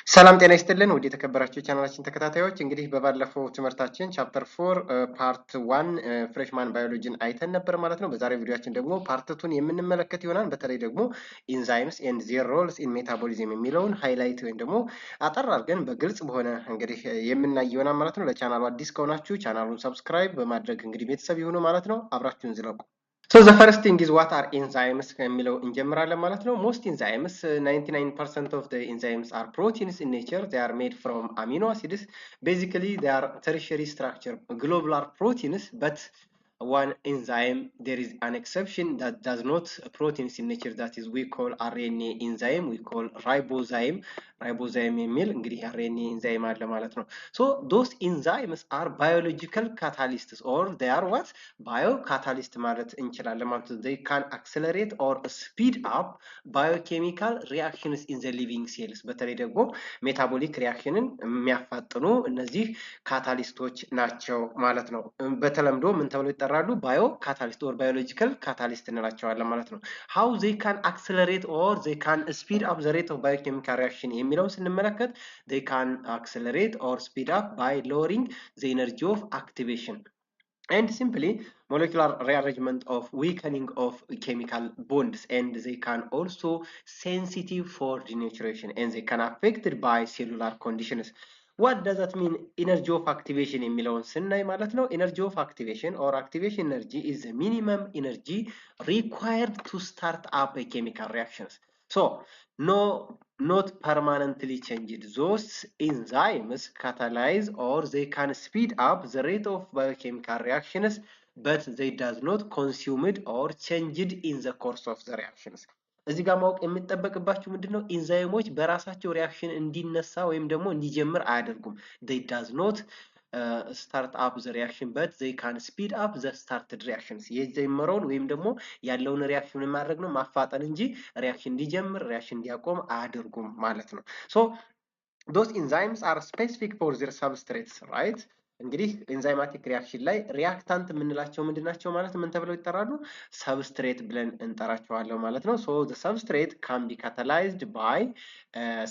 ሰላም ጤና ይስጥልን ውድ የተከበራችሁ ቻናላችን ተከታታዮች እንግዲህ በባለፈው ትምህርታችን ቻፕተር 4 ፓርት 1 ፍሬሽማን ባዮሎጂን አይተን ነበር ማለት ነው። በዛሬው ቪዲዮአችን ደግሞ ፓርት 2ን የምንመለከት ይሆናል። በተለይ ደግሞ ኢንዛይምስ ኤንድ ዜር ሮልስ ኢን ሜታቦሊዝም የሚለውን ሃይላይት ወይም ደግሞ አጠር አድርገን በግልጽ በሆነ እንግዲህ የምናይ ይሆናል ማለት ነው። ለቻናሉ አዲስ ከሆናችሁ ቻናሉን ሰብስክራይብ በማድረግ እንግዲህ ቤተሰብ ይሁኑ ማለት ነው። አብራችሁን ዝለቁ። So the first thing is what are enzymes ከሚለው እንጀምራለን ማለት ነው. Most enzymes 99% of the enzymes are proteins in nature. They are made from amino acids. Basically they are tertiary structure globular proteins, but one enzyme there is an exception that does not proteins in nature, that is we call RNA enzyme, we call ribozyme የሚል እንግዲህ RNA enzyme አለ ማለት ነው. So those enzymes are biological catalysts or they are what biocatalyst ማለት እንችላለን ማለት ነው. They can accelerate or speed up biochemical reactions in the living cells. በተለይ ደግሞ ሜታቦሊክ ሪያክሽንን የሚያፋጥኑ እነዚህ ካታሊስቶች ናቸው ማለት ነው. በተለምዶ ምን ተብለው ይጠራሉ? ባዮ ካታሊስት or biological catalyst እንላቸዋለን ማለት ነው. How they can accelerate or they can speed up the rate of biochemical reaction የሚለውን ስንመለከት they can accelerate or speed up by lowering the energy of activation and simply molecular rearrangement of weakening of chemical bonds, and they can also sensitive for denaturation and they can affected by cellular conditions. What does that mean? Energy of activation የሚለውን ስናይ ማለት ነው energy of activation or activation energy is the minimum energy required to start up a chemical reactions. So not permanently changed. Those enzymes catalyze or they can speed up the rate of biochemical reactions, but they does not consume it or change it in the course of the reactions. እዚህ ጋር ማወቅ የሚጠበቅባችሁ ምንድነው? ኢንዛይሞች በራሳቸው ሪያክሽን እንዲነሳ ወይም ደግሞ እንዲጀምር አያደርጉም. they does not start up the reaction, but they can speed up the started reactions. የጀመረውን ወይም ደግሞ ያለውን ሪያክሽን ማድረግ ነው ማፋጠን እንጂ ሪያክሽን እንዲጀምር ሪያክሽን እንዲያቆም አያደርጉም ማለት ነው. so those enzymes are specific for their substrates, right? እንግዲህ ኤንዛይማቲክ ሪያክሽን ላይ ሪያክታንት የምንላቸው ምንድናቸው ማለት ምን ተብለው ይጠራሉ? ሰብስትሬት ብለን እንጠራቸዋለን ማለት ነው. so the substrate can be catalyzed by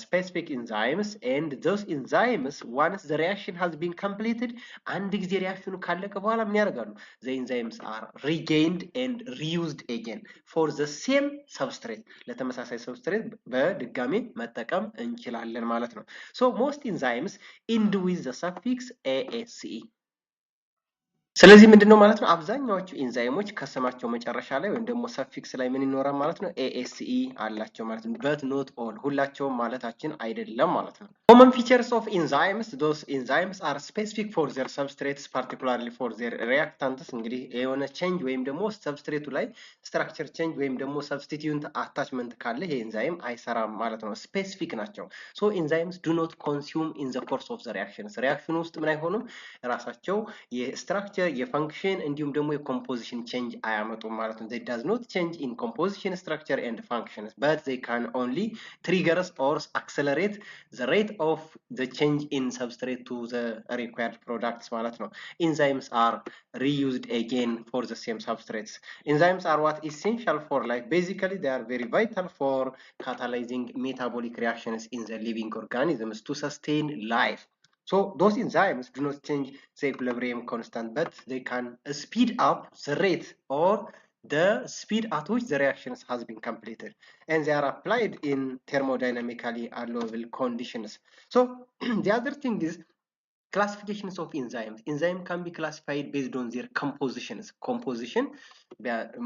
specific enzymes, and those enzymes once the reaction has been completed አንድ ጊዜ ሪያክሽኑ ካለቀ በኋላ ምን ያደርጋሉ? the enzymes are regained and reused again for the same substrate. ለተመሳሳይ ሰብስትሬት በድጋሚ መጠቀም እንችላለን ማለት ነው. so most enzymes end with the suffix ASE. ስለዚህ ምንድነው ማለት ነው? አብዛኛዎቹ ኢንዛይሞች ከስማቸው መጨረሻ ላይ ወይም ደግሞ ሰፊክስ ላይ ምን ይኖራል ማለት ነው? ASE አላቸው ማለት ነው. but not all ሁላቸውም ማለታችን አይደለም ማለት ነው. common features of enzymes: those enzymes are specific for their substrates, particularly for their reactants. እንግዲህ የሆነ ቼንጅ ወይም ደግሞ ሰብስትሬቱ ላይ ስትራክቸር ቼንጅ ወይም ደግሞ ሰብስቲቲዩንት አታችመንት ካለ ይሄ ኢንዛይም አይሰራም ማለት ነው. ስፔሲፊክ ናቸው. so enzymes do not consume in the course of the reactions. ሪያክሽን ውስጥ ምን አይሆኑም? ራሳቸው የስትራክቸር የፈንክሽን እንዲሁም ደግሞ የኮምፖዚሽን ቼንጅ አያመጡም ማለት ነው. they does not change in composition, structure and functions, but they can only triggers or accelerate the rate of the change in substrate to the required products ማለት ነው. enzymes are reused again for the same substrates. enzymes are what essential for life. Basically they are very vital for catalyzing metabolic reactions in the living organisms to sustain life. so those enzymes do not change the equilibrium constant, but they can speed up the rate or the speed at which the reactions has been completed, and they are applied in thermodynamically allowable conditions. so the other thing is classifications of enzymes. enzyme can be classified based on their composition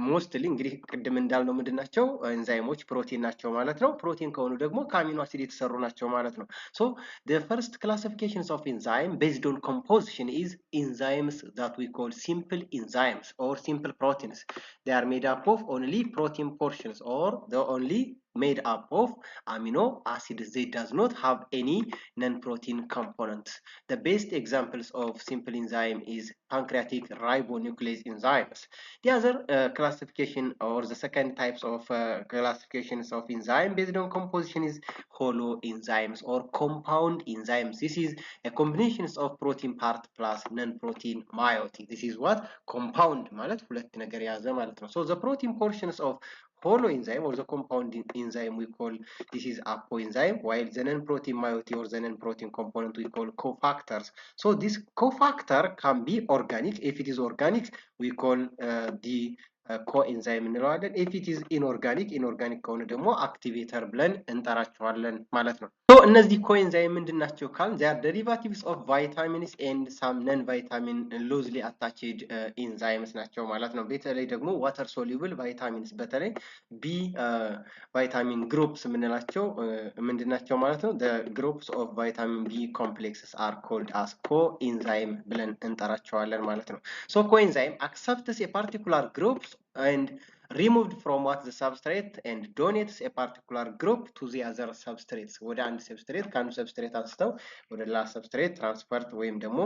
mostly እንግዲህ ቅድም እንዳልነው ምንድናቸው ኤንዛይሞች ፕሮቲን ናቸው ማለት ነው. ፕሮቲን ከሆኑ ደግሞ ከአሚኖ አሲድ የተሰሩ ናቸው ማለት ነው. so the first classifications of enzyme based on composition is enzymes that we call simple enzymes or simple proteins. they are made up of only protein portions or the only made up of amino acids. They does not have any non-protein components. The best examples of simple enzyme is pancreatic ribonuclease enzymes. The other classification or the second types of classifications of enzyme based on composition is hollow enzymes or compound enzymes. This is a combination of protein part plus non-protein moiety. This is what compound ማለት ሁለት ነገር ያዘ ማለት ነው. so the protein portions of holoenzyme or the compound enzyme we call this is apoenzyme, while the non-protein moiety or the non-protein component we call cofactors. So this cofactor can be organic. If it is organic, we call the coenzyme እንለዋለን። if it is inorganic ከሆነ ደግሞ activator ብለን እንጠራቸዋለን ማለት ነው። so እነዚህ coenzyme ምንድናቸው ካልን they are derivatives of vitamins and some non-vitamin loosely attached enzymes ናቸው ማለት ነው። በተለይ ደግሞ water soluble vitamins በተለይ B vitamin groups ምንላቸው ምንድናቸው ማለት ነው። the groups of vitamin B complexes are called as coenzyme ብለን እንጠራቸዋለን ማለት ነው። so coenzyme accepts a particular group and removed from what the substrate and donates a particular group to the other substrates ወደ አንድ ሰብስትሬት ከአንዱ ሰብስትሬት አንስተው ወደ ሌላ ሰብስትሬት ትራንስፈርት ወይም ደግሞ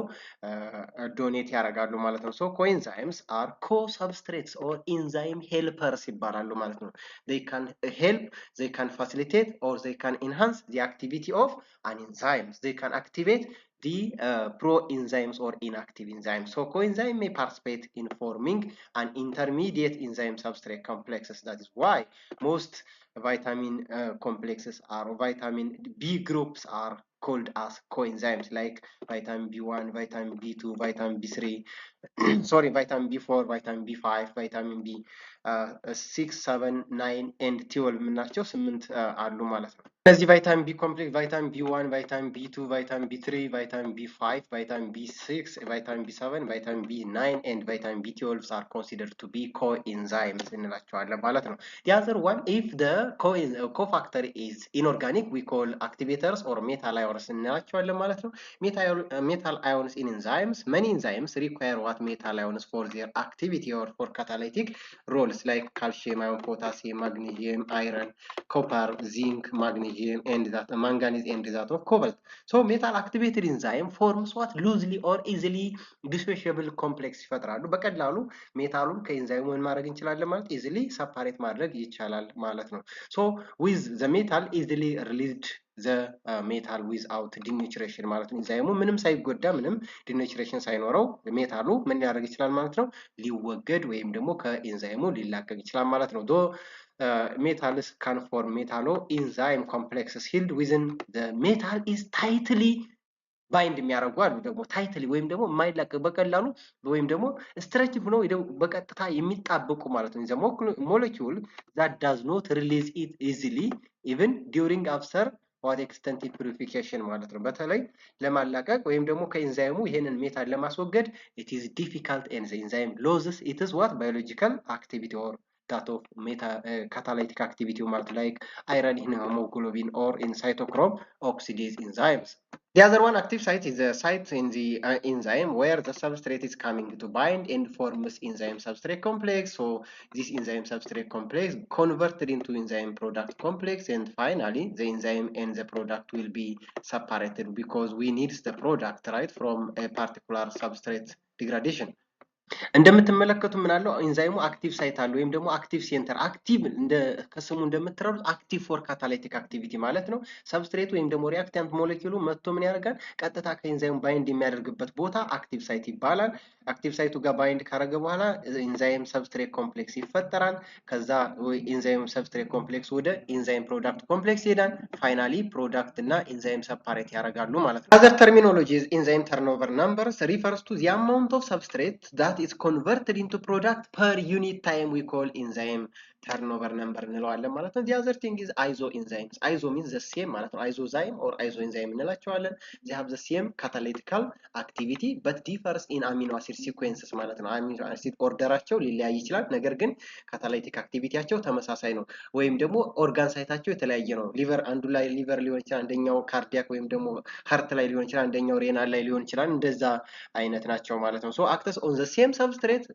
ዶኔት ያደርጋሉ ማለት ነው። so coenzymes are co-substrates or enzyme helpers ይባላሉ ማለት ነው። they can help, they can facilitate or they can enhance the activity of an enzyme. They can activate the pro-enzymes or inactive enzymes. So coenzyme may participate in forming an intermediate enzyme substrate complexes. That is why most vitamin complexes or vitamin B groups are called as coenzymes, like vitamin B1, vitamin B2, vitamin B3, sorry, vitamin B4, vitamin B5, vitamin B6, 7, 9 and 12 ምናቸው 8 አሉ ማለት ነው። እነዚህ ቫይታሚን ቢ ኮምፕሌክስ ቫይታሚን ቢ1 ቫይታሚን ቢ2 ቫይታሚን ቢ3 ቫይታሚን ቢ5 ቫይታሚን ቢ6 ቫይታሚን ቢ7 ቫይታሚን ቢ9 and vitamin B12 are considered to be coenzymes እንላቸዋለን ማለት ነው። the other one, if the cofactor is inorganic, we call activators or metal ions እንላቸዋለን ማለት ነው። metal ions in enzymes, many enzymes require what metal ions for their activity or for catalytic roles like calcium ion, potassium, magnesium, iron, copper, zinc, magnesium and that manganese and that of cobalt. So metal activated enzyme forms what loosely or easily dissociable complex ይፈጥራሉ። በቀላሉ ሜታሉን ከኤንዛይሙ ምን ማድረግ እንችላለን ማለት easily separate ማድረግ ይቻላል ማለት ነው። so with the metal easily released the metal without denaturation ማለት ነው። ኤንዛይሙ ምንም ሳይጎዳ ምንም denaturation ሳይኖረው ሜታሉ ምን ሊያደርግ ይችላል ማለት ነው ሊወገድ ወይም ደግሞ ከኤንዛይሙ ሊላቀቅ ይችላል ማለት ነው። metals can form metallo-enzyme complexes held within the metal is tightly bind የሚያደርጉ አሉ ደግሞ ታይትሊ ወይም ደግሞ የማይላቀቅ በቀላሉ ወይም ደግሞ ስትሬች ሆኖ በቀጥታ የሚጣበቁ ማለት ነው። the molecule that does not release it easily even during after what extensive purification ማለት ነው። በተለይ ለማላቀቅ ወይም ደግሞ ከኤንዛይሙ ይሄንን ሜታል ለማስወገድ it is difficult and the enzyme loses its what biological activity or that of catalytic activity like iron in hemoglobin or in cytochrome oxidase enzymes. The other one, active site, is the site in the enzyme where the substrate is coming to bind and forms enzyme substrate complex. So this enzyme substrate complex converted into enzyme product complex, and finally the enzyme and the product will be separated because we need the product, right, from a particular substrate degradation. እንደምትመለከቱ ምን አለው ኤንዛይሙ አክቲቭ ሳይት አለው ወይም ደግሞ አክቲቭ ሴንተር አክቲቭ እንደ ከስሙ እንደምትረዱት አክቲቭ ፎር ካታላይቲክ አክቲቪቲ ማለት ነው። ሰብስትሬት ወይም ደግሞ ሪአክታንት ሞለኪውሉ መጥቶ ምን ያደርጋል ቀጥታ ከኤንዛይሙ ባይንድ የሚያደርግበት ቦታ አክቲቭ ሳይት ይባላል። አክቲቭ ሳይቱ ጋር ባይንድ ካደረገ በኋላ ኤንዛይም ሰብስትሬት ኮምፕሌክስ ይፈጠራል። ከዛ ኤንዛይም ሰብስትሬት ኮምፕሌክስ ወደ ኤንዛይም ፕሮዳክት ኮምፕሌክስ ይሄዳል። ፋይናሊ ፕሮዳክት እና ኤንዛይም ሰፓሬት ያደርጋሉ ማለት ነው። other terminologies enzyme turnover numbers refers to the amount of substrate that is converted into product per unit time we call enzyme turnover number እንለዋለን ማለት ነው። the other thing is isoenzymes. iso means the same ማለት ነው። isozyme or isoenzyme እንላቸዋለን። they have the same catalytical activity but differs in amino acid sequences ማለት ነው። አሚኖ አሲድ ኦርደራቸው ሊለያይ ይችላል፣ ነገር ግን ካታላይቲክ አክቲቪቲያቸው ተመሳሳይ ነው። ወይም ደግሞ ኦርጋን ሳይታቸው የተለያየ ነው። ሊቨር አንዱ ላይ ሊቨር ሊሆን ይችላል፣ አንደኛው ካርዲያክ ወይም ደግሞ ሃርት ላይ ሊሆን ይችላል፣ አንደኛው ሬናል ላይ ሊሆን ይችላል። እንደዛ አይነት ናቸው ማለት ነው። so acts on the same substrate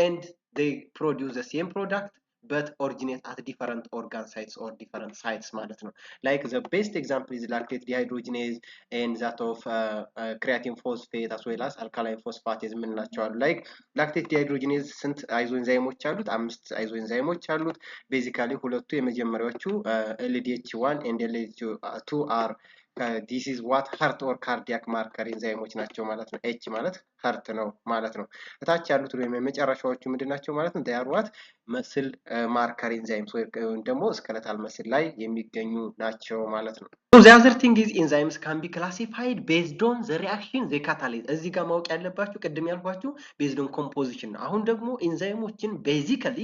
and they produce the same product but originate at different organ sites or different sites ማለት ነው። like the best example is lactate dehydrogenase and that of creatine phosphate as well as alkaline phosphatase የምንላቸው አሉ። like lactate dehydrogenase ስንት አይዞኤንዛይሞች አሉት? 5 አይዞኤንዛይሞች አሉት። ቤዚካሊ ሁለቱ የመጀመሪያዎቹ LDH1 and LDH2 are this is what heart or cardiac marker ኢንዛይሞች ናቸው ማለት ነው። ኤች ማለት heart ነው ማለት ነው። እታች ያሉት ወይም የመጨረሻዎቹ ምንድን ናቸው ማለት ነው? they are what መስል ማርከር ኢንዛይምስ ወይም ደግሞ ስኬለታል መስል ላይ የሚገኙ ናቸው ማለት ነው። So the other thing is enzymes can be classified based on the reaction they catalyze. እዚህ ጋር ማወቅ ያለባችሁ ቅድም ያልኳችሁ based on composition ነው። አሁን ደግሞ ኢንዛይሞችን ቤዚካሊ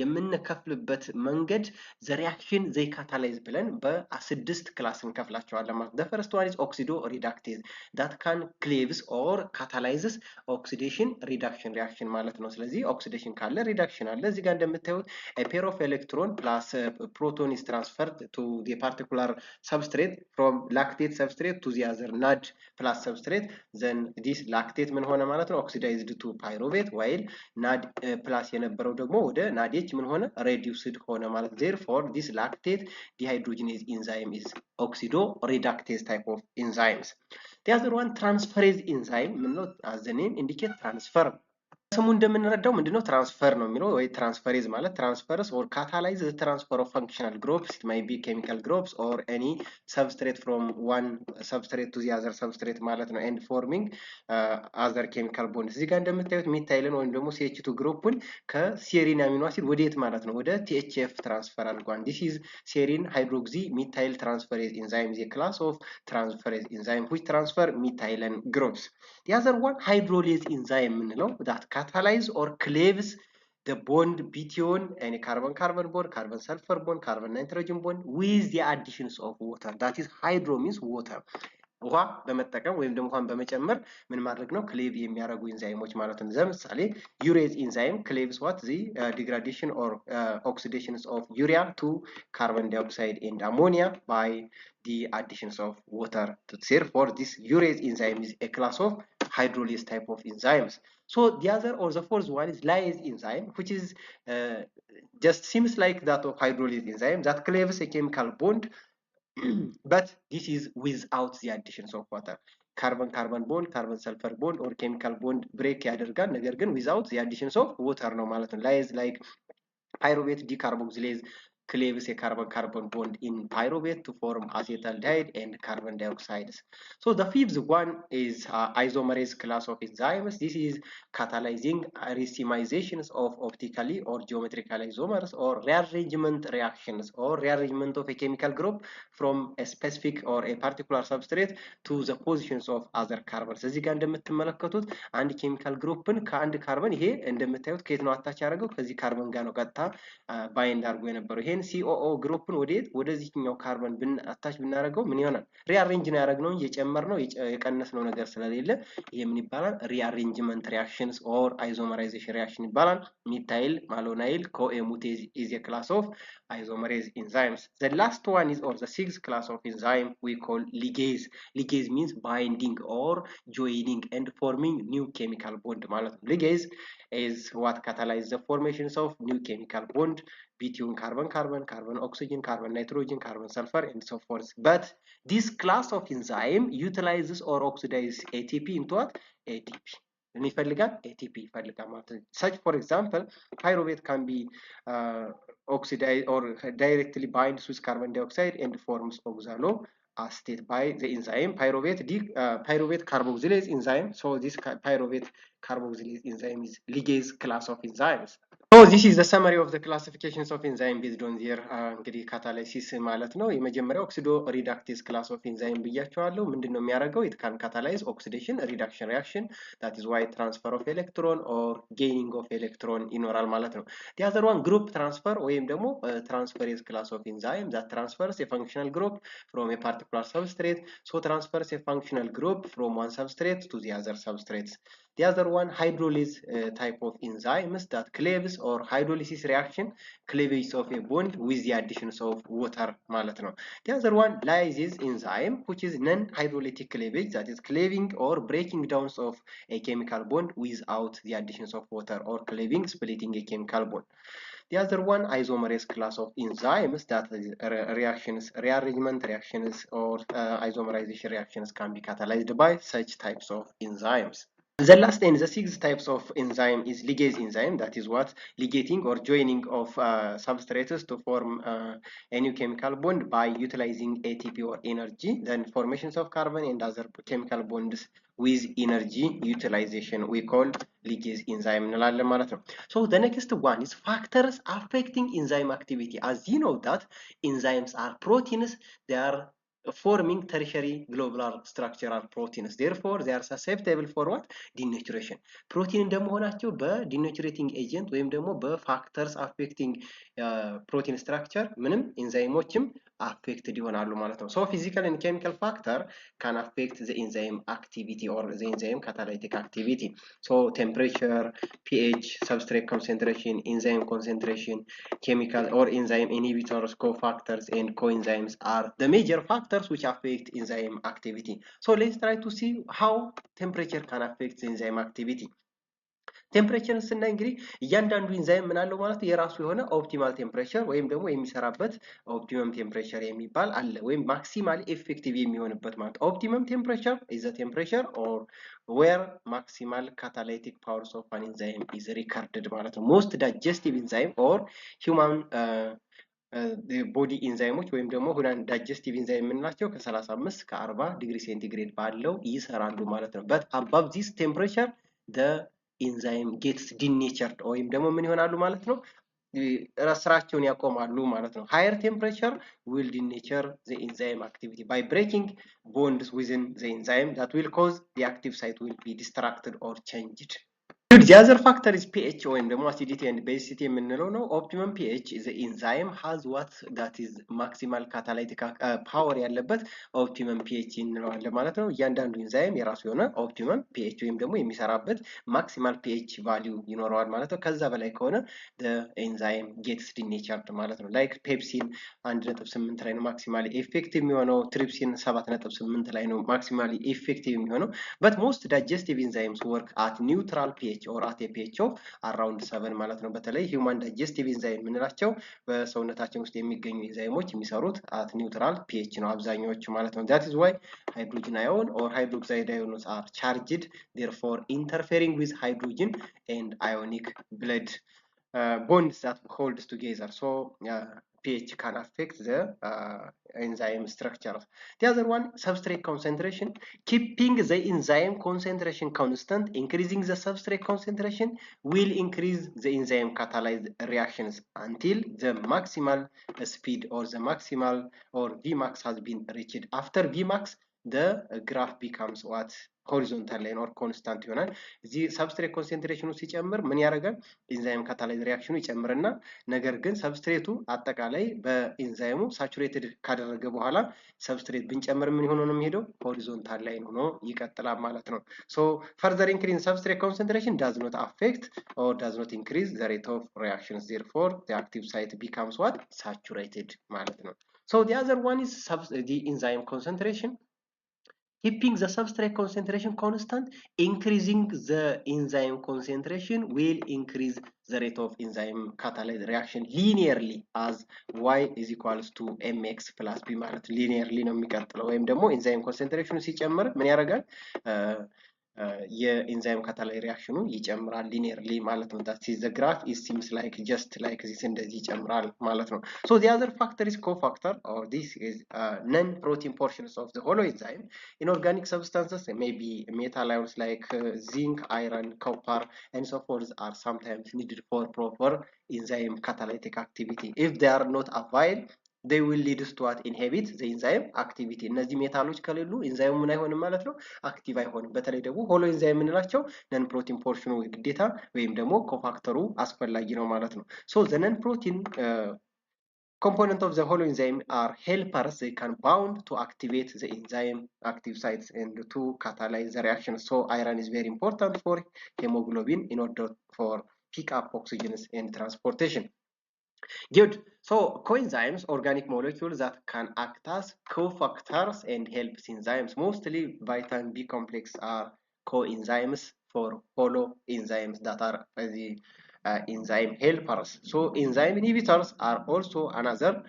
የምንከፍልበት መንገድ the reaction they catalyze ብለን በ6 ክላስ እንከፍላቸዋለን ማለት ነው። The first one is oxido-reductase that can cleaves or catalyzes oxidation reduction reaction ማለት ነው። ስለዚህ oxidation ካለ reduction አለ። እዚህ ጋር እንደምታዩት a pair of electron plus proton is transferred to the particular substrate from lactate substrate to the other NAD plus substrate, then this lactate ምን ሆነ ማለት ነው oxidized to pyruvate while NAD plus የነበረው ደግሞ ወደ NADH ምን ሆነ reduced ሆነ ማለት therefore this lactate dehydrogenase enzyme is oxido-reductase type of enzymes. The other one transferase enzyme ምን ነው as the name indicate transfer ስሙ እንደምንረዳው ምንድነው ትራንስፈር ነው የሚለው ወይ ትራንስፈሬዝ ማለት ትራንስፈርስ or catalyze the transfer of functional groups, it might be chemical groups or any substrate from one substrate to the other substrate ማለት ነው and forming other chemical bonds። እዚህ ጋር እንደምታዩት ሚታይልን ወይም ደግሞ CH2 ግሩፕን ከሴሪን አሚኖ አሲድ ወዴት ማለት ነው ወደ THF ትራንስፈር አድርጓል። this is serine hydroxy methyl transferase enzyme, the class of transferase enzyme which transfer methylene groups. The other one hydrolase enzyme ምንለው that catalyze or cleaves the bond between any carbon-carbon bond, carbon-sulfur bond, carbon-nitrogen bond with the additions of water. That is hydro means water. ውሃ በመጠቀም ወይም ደግሞ ውሃን በመጨመር ምን ማድረግ ነው ክሌቭ የሚያደርጉ ኢንዛይሞች ማለት ነው። ለምሳሌ ዩሬዝ ኢንዛይም ክሌቭስ what the degradation or oxidations of urea to carbon dioxide and ammonia by the additions of water. Therefore this urease enzyme is a class of hydrolase type of enzymes. So the other or the fourth one is lyase enzyme, which is just seems like that of hydrolase enzyme that cleaves a chemical bond but this is without the additions of water. Carbon-carbon bond, carbon-sulfur bond or chemical bond break ያደርጋል ነገር ግን without the additions of water ነው ማለት ነው። lyase like pyruvate decarboxylase cleaves a carbon-carbon bond in pyruvate to form acetaldehyde and carbon dioxides. So the fifth one is isomerase class of enzymes. This is catalyzing racemizations of optically or geometrical isomers or rearrangement reactions or rearrangement of a chemical group from a specific or a particular substrate to the positions of other carbons. እዚህ ጋር እንደምትመለከቱት አንድ ኬሚካል ግሩፕን ከአንድ ካርበን ይሄ እንደምታዩት ከየት ነው አታች ያደረገው ከዚህ ካርበን ጋር ነው ቀጥታ ባይንድ አድርጎ የነበረው ይሄን COO ግሩፕን ወደዚህኛው ካርበን አታች ብናደርገው ምን ይሆናል ሪአሬንጅ ነው ያደረግነው የጨመርነው የቀነስነው ነገር ስለሌለ ይሄ ምን ይባላል ሪአሬንጅመንት ሪአክሽንስ ኦር አይዞመራይዜሽን ሪአክሽን ይባላል። ሚታይል ማሎናይል ኮኤሙቴዝ is a class of isomerase enzymes. The last one is or the sixth class of enzyme we call ligase. Ligase means binding or joining and forming new chemical bond ማለት ነው። Ligase is what catalyzes the formations of new chemical bond between carbon-carbon, carbon-oxygen, carbon-nitrogen, carbon-sulfur and so forth. But this class of enzyme utilizes or oxidizes ATP into what? ATP. ምን ይፈልጋል? ATP ይፈልጋል ማለት ነው። Such for example, pyruvate can be oxidized or directly binds with carbon dioxide and forms oxaloacetate by the enzyme pyruvate carboxylase enzyme. So this pyruvate carboxylase enzyme is ligase class of enzymes. So this is the summary of the classifications of enzyme based on their እንግዲህ ካታላይሲስ ማለት ነው። የመጀመሪያው ኦክሲዶ ሪዳክቴዝ ክላስ ኦፍ ኤንዛይም ብያቸዋለሁ። ምንድነው የሚያደርገው? it can catalyze oxidation reduction reaction, that is why transfer of electron or gaining of electron ይኖራል ማለት ነው። the other one group transfer ወይም ደግሞ transferase class of enzyme that transfers a functional group from a particular substrate, so transfers a functional group from one substrate to the other substrates. The other one hydrolase type of enzymes that cleaves or hydrolysis reaction, cleavage of a bond with the additions of water ማለት ነው። The other one lyase enzyme which is non-hydrolytic cleavage, that is cleaving or breaking down of a chemical bond without the additions of water or cleaving splitting a chemical bond. The other one isomerase class of enzymes that reactions rearrangement reactions or isomerization reactions can be catalyzed by such types of enzymes. The last and the sixth types of enzyme is ligase enzyme. That is what ligating or joining of substrates to form a new chemical bond by utilizing ATP or energy. Then formations of carbon and other chemical bonds with energy utilization we call ligase enzyme እንላለን ማለት ነው። So the next one is factors affecting enzyme activity. As you know that enzymes are proteins, they are forming tertiary globular structural proteins. Therefore, they are susceptible for what? Denaturation. ፕሮቲን እንደመሆናቸው በዲኔቹሬቲንግ ኤጀንት ወይም ደግሞ በፋክተርስ አፌክቲንግ ፕሮቲን ስትራክቸር ምንም ኤንዛይሞችም አፌክትድ ይሆናሉ ማለት ነው። ሶ ፊዚካል ኤንድ ኬሚካል ፋክተር ካን አፌክት ዘ ኤንዛይም አክቲቪቲ ኦር ዘ ኤንዛይም ካታላይቲክ አክቲቪቲ። ሶ ቴምፕሬቸር፣ ፒኤች፣ ሰብስትሬት ኮንሰንትሬሽን፣ ኤንዛይም ኮንሰንትሬሽን፣ ኬሚካል ኦር ኤንዛይም ኢንሂቢተርስ፣ ኮፋክተርስ ኤንድ ኮኤንዛይምስ are the major factors which affect enzyme activity. So let's try to see how temperature can affect the enzyme activity. ቴምፕሬቸርን ስናይ እንግዲህ እያንዳንዱ ኢንዛይም ምን አለው ማለት የራሱ የሆነ ኦፕቲማል ቴምፕሬቸር ወይም ደግሞ የሚሰራበት ኦፕቲመም ቴምፕሬቸር የሚባል አለ፣ ወይም ማክሲማሊ ኤፌክቲቭ የሚሆንበት ማለት ኦፕቲመም ቴምፕሬቸር ኢዝ ዘ ቴምፕሬቸር ኦር ዌር ማክሲማል ካታላይቲክ ፓወርስ ኦፍ አን ኢንዛይም ኢዝ ሪከርድድ ማለት ነው። ሞስት ዳይጀስቲቭ ኢንዛይም ኦር ሂውማን ቦዲ ኢንዛይሞች ወይም ደግሞ ሁማን ዳይጀስቲቭ ኢንዛይም የምንላቸው ከ35 ከ40 ዲግሪ ሴንቲግሬድ ባለው ይሰራሉ ማለት ነው። በት አባቭ ዚስ ቴምፕሬቸር ኢንዛይም ጌትስ ዲኔቸርድ ወይም ደግሞ ምን ይሆናሉ ማለት ነው ስራቸውን ያቆማሉ ማለት ነው። ሃየር ቴምፕሬቸር ዊል ዲኔቸር ዘ ኢንዛይም አክቲቪቲ ባይ ብሬኪንግ ቦንድስ ዊዝን ዘ ኢንዛይም ዛት ዊል ኮዝ ዘ አክቲቭ ሳይት ዊል ቢ ዲስትራክትድ ኦር ቼንጅድ። The other factor is pH ወይም ደግሞ acidity and basicity የምንለው ነው። optimum pH is the enzyme has what that is maximal catalytic power ያለበት optimum pH እንለዋለን ማለት ነው። እያንዳንዱ ኢንዛይም የራሱ የሆነ optimum pH ወይም ደግሞ የሚሰራበት maximal pH value ይኖረዋል ማለት ነው። ከዛ በላይ ከሆነ the enzyme gets denatured ማለት ነው። like ፔፕሲን 1.8 ላይ ነው ማክሲማሊ ኤፌክቲቭ የሚሆነው፣ ትሪፕሲን 7.8 ላይ ነው ማክሲማሊ ኤፌክቲቭ የሚሆነው። but most digestive enzymes work at neutral pH or at a pH of around 7 ማለት ነው። በተለይ ሂውማን ዳይጀስቲቭ ኢንዛይም የምንላቸው በሰውነታችን ውስጥ የሚገኙ ኢንዛይሞች የሚሰሩት at neutral pH ነው አብዛኛዎቹ ማለት ነው። that is why hydrogen ion or hydroxide ions are charged, therefore interfering with hydrogen and ionic blood bonds that holds together. So pH can affect the enzyme structure. The other one, substrate concentration. Keeping the enzyme concentration constant, increasing the substrate concentration will increase the enzyme catalyzed reactions until the maximal speed or the maximal or Vmax has been reached. After Vmax, the graph becomes what? ሆሪዞንታል ላይን ኦር ኮንስታንት ይሆናል። እዚህ ሰብስትሬት ኮንሰንትሬሽኑ ሲጨምር ምን ያደርጋል? ኢንዛይም ካታላይዝ ሪአክሽኑ ይጨምርና ነገር ግን ሰብስትሬቱ አጠቃላይ በኢንዛይሙ ሳቹሬትድ ካደረገ በኋላ ሰብስትሬት ብንጨምር ምን ሆኖ ነው የሚሄደው? ሆሪዞንታል ላይን ሆኖ ይቀጥላል ማለት ነው። ሶ ፈርዘር ኢንክሪዝ ሰብስትሬት ኮንሰንትሬሽን ዳዝ ኖት አፌክት ኦር ዳዝ ኖት ኢንክሪዝ ዘ ሬት ኦፍ ሪአክሽንስ ዜርፎር ዘ አክቲቭ ሳይት ቢካምስ ዋት? ሳቹሬትድ ማለት ነው። ሶ the other one is the enzyme concentration. Keeping the substrate concentration constant, increasing the enzyme concentration will increase the rate of enzyme catalyzed reaction linearly as y is equals to mx plus b ማለት linearly ነው የሚቀጥለው። ወይም ደግሞ enzyme concentration ሲጨምር ምን ያደርጋል? የኢንዛይም ካታላይዝ ሪአክሽኑ ይጨምራል ሊኒየርሊ ማለት ነው። that is the graph it seems like just like this እንደዚህ ይጨምራል ማለት ነው። so the other factor is cofactor or this is non protein portions of the hollow enzyme in organic substances, maybe metal ions like zinc, iron, copper and so forth are sometimes needed for proper enzyme catalytic activity. If they are not available, they will lead to what? Inhibit the enzyme activity. እነዚህ ሜታሎች ከሌሉ ኢንዛይሙ ምን አይሆንም ማለት ነው? አክቲቭ አይሆንም። በተለይ ደግሞ ሆሎ ኢንዛይም የምንላቸው ነን ፕሮቲን ፖርሽኑ ግዴታ ወይም ደግሞ ኮፋክተሩ አስፈላጊ ነው ማለት ነው። ሶ the non protein component of the hollow enzyme are helpers. They can bound to activate the enzyme active sites and to catalyze the reaction. So iron is very important for hemoglobin in order for pick up oxygen and transportation. Good. So coenzymes, organic molecules that can act as cofactors and help enzymes. Mostly vitamin B complex are coenzymes for hollow enzymes that are enzyme helpers. So enzyme inhibitors are also another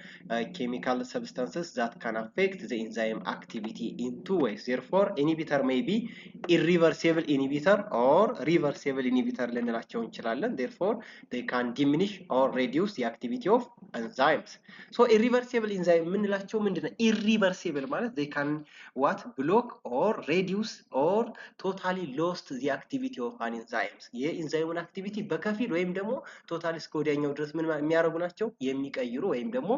chemical substances that can affect the enzyme activity in two ways. Therefore, inhibitor may be irreversible inhibitor or reversible inhibitor ልንላቸው እንችላለን. Therefore, they can diminish or reduce the activity of enzymes. So irreversible enzyme የምንላቸው ምንድነው? Irreversible ማለት they can what block or reduce or totally lost the activity of an enzymes. የኢንዛይሙን አክቲቪቲ በከፊል ወይም ደግሞ ቶታሊ እስከ ወዲያኛው ድረስ ምን የሚያደርጉ ናቸው? የሚቀይሩ ወይም ደግሞ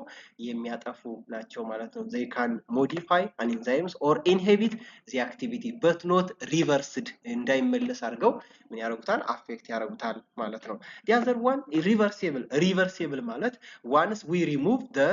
የሚያጠፉ ናቸው ማለት ነው. They can modify an enzymes or inhibit the activity but not reversed እንዳይመለስ አድርገው ምን ያደርጉታል? አፌክት ያደርጉታል ማለት ነው. The other one reversible ማለት once we remove the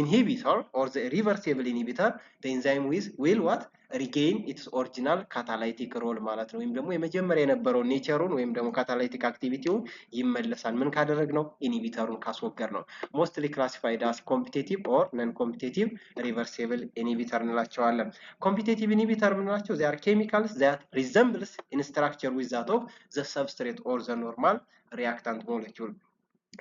inhibitor or the reversible inhibitor, the enzyme will what? Regain its original catalytic role ማለት ነው. ወይም ደግሞ የመጀመሪያ የነበረው ኔቸሩን ወይም ደግሞ catalytic activityውን ይመለሳል። ምን ካደረግነው? ኢንሂቢተሩን ካስወገድ ነው. Mostly classified as competitive or non-competitive reversible inhibitor እንላቸዋለን. Competitive inhibitor ምንላቸው? They are chemicals that resembles in structure with that of the substrate or the normal reactant molecule.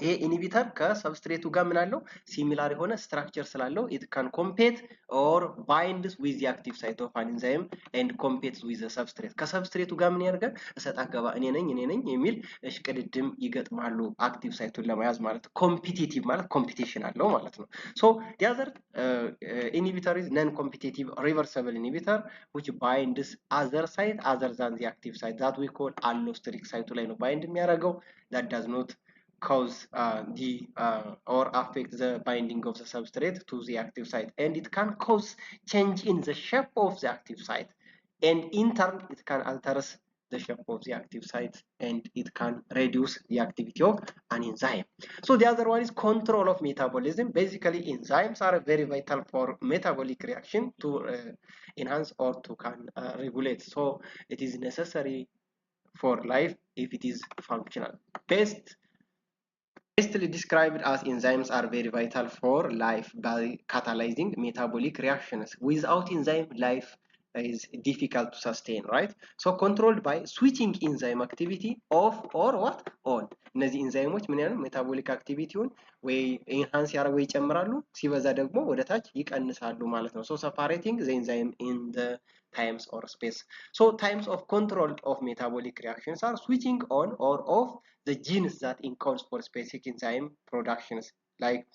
ይሄ ኢንሂቢተር ከሰብስትሬቱ ጋር ምን አለው? ሲሚላር የሆነ ስትራክቸር ስላለው it can compete or binds with the active site of an enzyme and competes with the substrate. ከሰብስትሬቱ ጋር ምን ያደርጋል? እሰጥ አገባ እኔ ነኝ የሚል እሽቅድድም ይገጥማሉ አክቲቭ ሳይቱን ለመያዝ ማለት ነው። ኮምፒቲቲቭ ማለት ኮምፒቲሽን አለው ማለት ነው። So the other inhibitor is non-competitive reversible inhibitor which binds other site other than the active site that we call allosteric ሳይቱ ላይ ነው ባይንድ የሚያደርገው. That does not cause or affect the binding of the substrate to the active site, and it can cause change in the shape of the active site, and in turn it can alter the shape of the active site and it can reduce the activity of an enzyme. So the other one is control of metabolism. Basically enzymes are very vital for metabolic reaction to enhance or to can regulate. So it is necessary for life if it is functional. Bestly described as enzymes are very vital for life by catalyzing metabolic reactions. Without enzyme, life is difficult to sustain, right? So controlled by switching enzyme activity off or what? On. እነዚህ ኢንዛይሞች ምን ያሉ ሜታቦሊክ አክቲቪቲውን ወይ ኢንሃንስ ያደርጉ ይጨምራሉ፣ ሲበዛ ደግሞ ወደ ታች ይቀንሳሉ ማለት ነው። So separating the enzyme in the times or space. So times of control of metabolic reactions are switching on or off the genes that encodes for specific enzyme productions like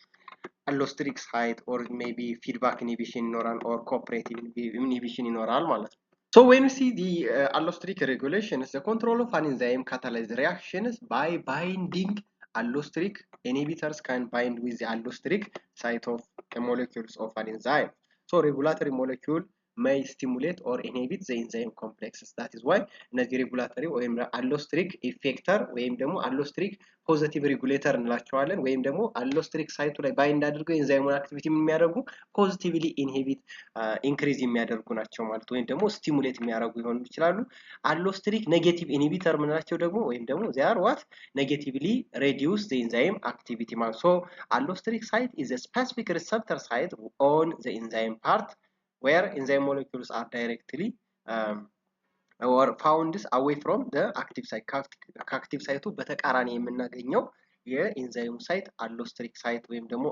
allosteric site or maybe feedback inhibition ይኖራል or cooperative inhibition ይኖራል ማለት ነው። So when we see the allosteric regulations, the control of an enzyme catalyzed reactions by binding allosteric inhibitors can bind with the allosteric site of the molecules of an enzyme. So regulatory molecule may stimulate or inhibit the enzyme complexes. That is why እነዚህ ሬጉላተሪ ወይም አሎስትሪክ ኢፌክተር ወይም ደግሞ አሎስትሪክ ፖዚቲቭ ሬጉሌተር እንላቸዋለን ወይም ደግሞ አሎስትሪክ ሳይቱ ላይ ባይንድ አድርገው የኢንዛይሙን አክቲቪቲ የሚያደርጉ ፖዚቲቭሊ ኢንሂቢት ኢንክሪዝ የሚያደርጉ ናቸው ማለት ወይም ደግሞ ስቲሙሌት የሚያደርጉ ሊሆኑ ይችላሉ። አሎስትሪክ ኔጌቲቭ ኢንሂቢተር ምንላቸው ደግሞ ወይም ደግሞ they are what negatively reduce the enzyme activity ማለት so allostertic site is a specific receptor site on the enzyme part where enzyme molecules are directly or found away from the active site. ከአክቲቭ ሳይቱ በተቃራኒ የምናገኘው የኢንዛይሙ ሳይት አሎስትሪክ ሳይት ወይም ደግሞ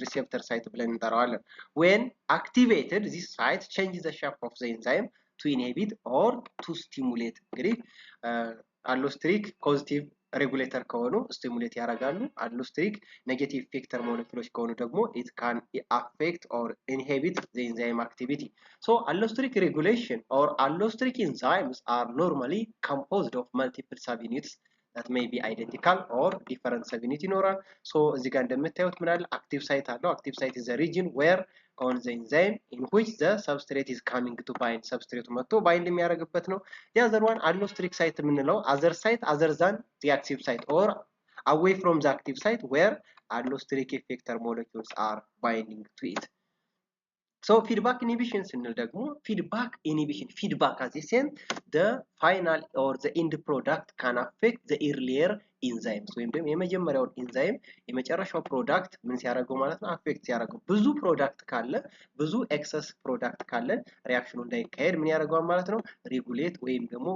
ሪሴፕተር ሳይት ብለን እንጠራዋለን። when activated this site changes the shape of the enzyme to inhibit or to stimulate. እንግዲህ አሎስትሪክ ፖዚቲቭ ሬጉሌተር ከሆኑ ስቲሙሌት ያደርጋሉ። አሎስትሪክ ኔጌቲቭ ኢፌክተር ሞለኪውሎች ከሆኑ ደግሞ it can affect or inhibit the enzyme activity. So allostertic regulation or allostertic enzymes are normally composed of multiple subunits that may be identical or different subunit ይኖራል። so እዚህ ጋር እንደምታዩት ምናል active site አለው። active site is a region where on the enzyme in which the substrate is coming to bind. substrate መጥቶ bind የሚያደርግበት ነው። the other one allostertic site የምንለው other site other than the active site or away from the active site where allosteric effector molecules are binding to it. So feedback inhibition ስንል ደግሞ feedback inhibition feedback as in the final or the end product can affect the earlier enzymes ወይም ደግሞ የመጀመሪያውን ኢንዛይም የመጨረሻው ፕሮዳክት ምን ሲያደርገው ማለት ነው አፌክት ሲያደርገው ብዙ ፕሮዳክት ካለ ብዙ ኤክሰስ ፕሮዳክት ካለ ሪአክሽኑ እንዳይካሄድ ምን ያደርገዋል ማለት ነው ሬጉሌት ወይም ደግሞ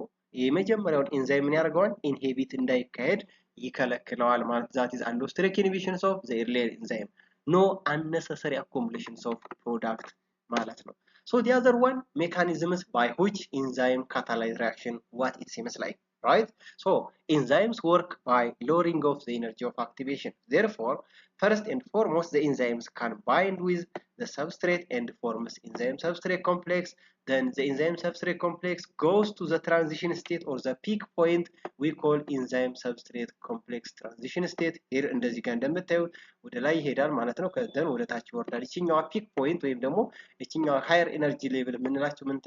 የመጀመሪያውን ኢንዛይም ምን ያደርገዋል ኢንሂቢት እንዳይካሄድ ይከለክለዋል ማለት that is allosteric inhibitions of the earlier enzyme no unnecessary accumulations of product ማለት ነው so the other one mechanisms by which enzyme catalyze reaction what it seems like right so enzymes work by lowering of the energy of activation therefore first and foremost the enzymes can bind with the substrate and forms enzyme substrate complex then the enzyme substrate complex goes to the transition state or the peak point we call enzyme substrate complex transition state here እንደዚህ ጋር እንደምታዩት ወደ ላይ ይሄዳል ማለት ነው ከዛን ወደ ታች ይወርዳል እቺኛዋ ፒክ ፖይንት ወይም ደግሞ እቺኛዋ ሃየር ኤነርጂ ሌቭል የምንላቸው ምን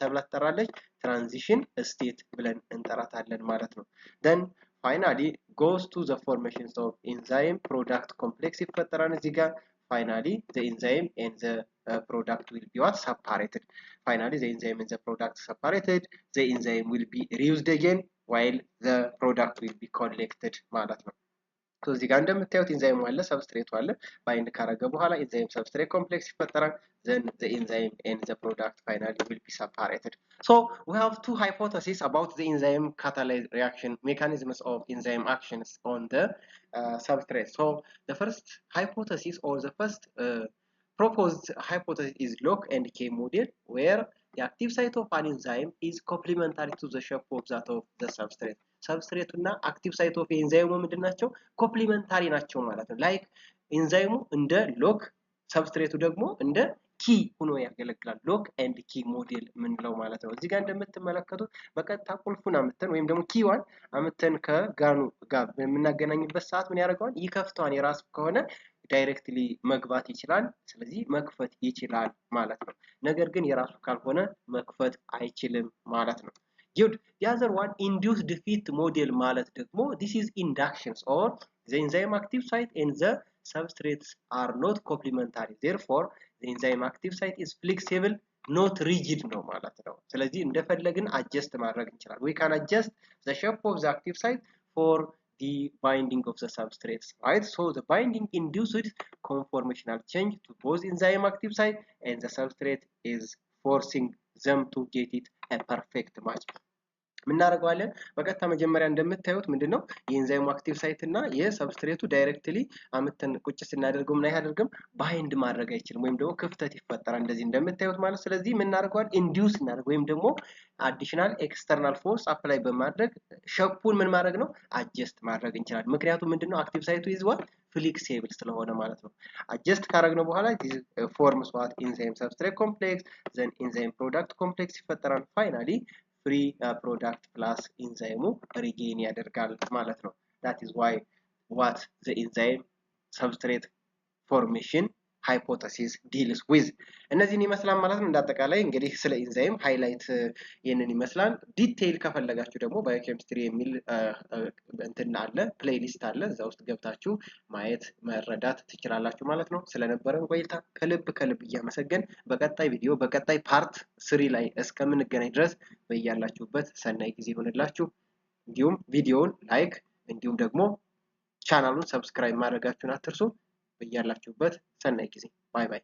ተብላ ትጠራለች ትራንዚሽን ስቴት ብለን እንጠራታለን ማለት ነው then finally goes to the formations of enzyme product complex ይፈጠራል እዚህ ጋር finally the enzyme and the product will be what separated finally the enzyme and the product separated the enzyme will be reused again while the product will be collected ማለት ነው so እዚህ ጋር እንደምታዩት ኢንዛይሙ አለ ሰብስትሬቱ አለ ባይንድ ካረገ በኋላ ኢንዛይም ሰብስትሬት ኮምፕሌክስ ይፈጠራል then the enzyme and the product finally will be separated so we have two hypotheses about the enzyme catalyze reaction mechanisms of enzyme actions on the substrate so the first hypothesis or the first proposed hypothesis is lock and key model where the active site of an enzyme is complementary to the shape of that of the substrate ሰብስትሬቱ እና አክቲቭ ሳይት ኦፍ ኤንዛይሙ ምንድናቸው ኮምፕሊመንታሪ ናቸው ማለት ነው ላይክ ኤንዛይሙ እንደ ሎክ ሰብስትሬቱ ደግሞ እንደ ኪ ሆኖ ያገለግላል ሎክ ኤንድ ኪ ሞዴል ምንለው ማለት ነው እዚህ ጋር እንደምትመለከቱት በቀጥታ ቁልፉን አምተን ወይም ደግሞ ኪዋን አምተን ከጋኑ ጋር በመናገናኝበት ሰዓት ምን ያደርጋል ይከፍተዋል የራሱ ከሆነ ዳይሬክትሊ መግባት ይችላል ስለዚህ መክፈት ይችላል ማለት ነው ነገር ግን የራሱ ካልሆነ መክፈት አይችልም ማለት ነው Good. The other one, induced defeat model ማለት ደግሞ this is inductions or the enzyme active site and the substrates are not complementary. Therefore, the enzyme active site is flexible, not rigid ነው ማለት ነው። ስለዚህ እንደፈለግን adjust ማድረግ እንችላለን. We can adjust the shape of the active site for the binding of the substrates, right? So the binding induced conformational change to both enzyme active site and the substrate is forcing them to get it a perfect match ምናረጋለን በቀጥታ መጀመሪያ እንደምታዩት ምንድነው የኤንዛይሙ አክቲቭ ሳይት እና የሰብስትሬቱ ዳይሬክትሊ አመተን ቁጭ ስናደርገው ምን አይደርግም ባይንድ ማድረግ አይችልም ወይም ደግሞ ክፍተት ይፈጠራል እንደዚህ እንደምታዩት ማለት ስለዚህ ምናረጋለን ኢንዲዩስ እናደርግ ወይም ደግሞ አዲሽናል ኤክስተርናል ፎርስ አፕላይ በማድረግ ሸፑን ምን ማድረግ ነው አጀስት ማድረግ እንችላለን ምክንያቱም ምንድነው አክቲቭ ሳይቱ ይዟል ፍሌክሲብል ስለሆነ ማለት ነው አጀስት ካረግነው በኋላ ፎርምስ ዋት ኢንዛይም ሰብስትሬት ኮምፕሌክስ ዘን ኢንዛይም ፕሮዳክት ኮምፕሌክስ ይፈጠራል ፋይናሊ free product plus enzyme regain ያደርጋል ማለት ነው that is why what the enzyme substrate formation hypothesis deals with እነዚህን ይመስላል ማለት ነው እንዳጠቃላይ እንግዲህ ስለ ኢንዛይም ሃይላይት ይሄንን ይመስላል ዲቴይል ከፈለጋችሁ ደግሞ ባዮኬሚስትሪ የሚል እንትን አለ ፕሌሊስት አለ እዛ ውስጥ ገብታችሁ ማየት መረዳት ትችላላችሁ ማለት ነው ስለነበረን ቆይታ ከልብ እያመሰገን በቀጣይ ቪዲዮ በቀጣይ ፓርት 3 ላይ እስከምንገናኝ ድረስ በእያላችሁበት ሰናይ ጊዜ ይሁንላችሁ እንዲሁም ቪዲዮውን ላይክ እንዲሁም ደግሞ ቻናሉን ሰብስክራይብ ማድረጋችሁን አትርሱ በእያላችሁበት ሰናይ ጊዜ ባይ ባይ